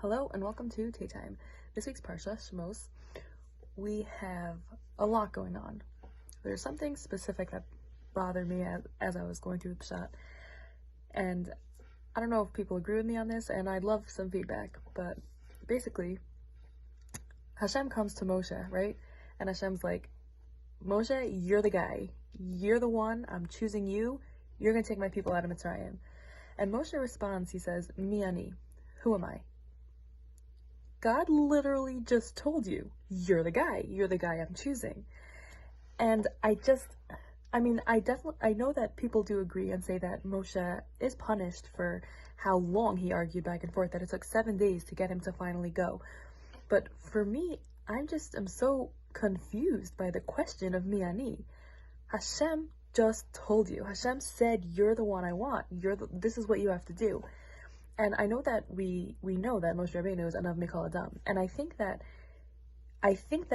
Hello and welcome to TayTime. This week's Parsha, Shemos, we have a lot going on. There's something specific that bothered me as I was going through the Pshat, and I don't know if people agree with me on this, and I'd love some feedback, but basically, Hashem comes to Moshe, right? And Hashem's like, Moshe, you're the guy. You're the one. I'm choosing you. You're going to take my people out of Mitzrayim. And Moshe responds, he says, Mi ani, who am I? God literally just told you, you're the guy I'm choosing. And I know that people do agree and say that Moshe is punished for how long he argued back and forth, that it took 7 days to get him to finally go. But for me, I'm so confused by the question of Mi ani. Hashem just told you. Hashem said, you're the one I want. This is what you have to do. And I know that we know that Moshe Rabbeinu is Anav Mikol Adam. And I think that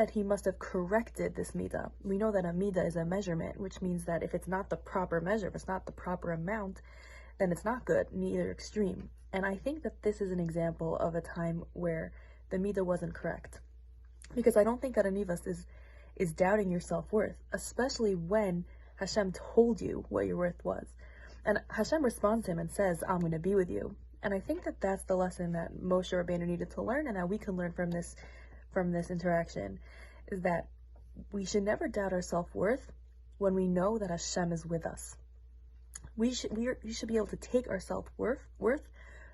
he must have corrected this midah. We know that a midah is a measurement, which means that if it's not the proper measure, if it's not the proper amount, then it's not good, neither extreme. And I think that this is an example of a time where the midah wasn't correct. Because I don't think that anivas is doubting your self-worth, especially when Hashem told you what your worth was. And Hashem responds to him and says, I'm going to be with you. And I think that that's the lesson that Moshe Rabbeinu needed to learn, and that we can learn from this interaction, is that we should never doubt our self-worth when we know that Hashem is with us. We should be able to take our self-worth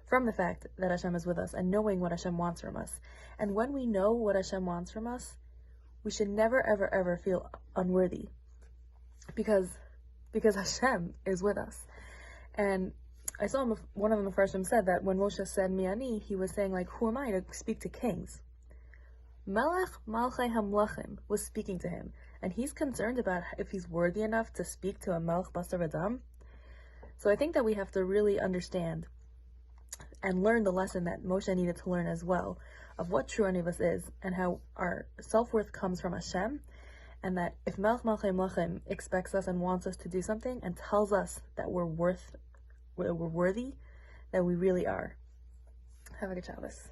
from the fact that Hashem is with us and knowing what Hashem wants from us. And when we know what Hashem wants from us, we should never, ever, ever feel unworthy, because Hashem is with us. And I saw one of the Mefarshim said that when Moshe said Mi ani, he was saying, like, who am I to speak to kings? Melech Malchei Hamlachim was speaking to him, and he's concerned about if he's worthy enough to speak to a Melech Basar Adam. So I think that we have to really understand and learn the lesson that Moshe needed to learn as well, of what true anivus is, and how our self-worth comes from Hashem, and that if Melech Malchei Hamlachim expects us and wants us to do something and tells us that we're worthy, that we really are. Have a good Shabbos.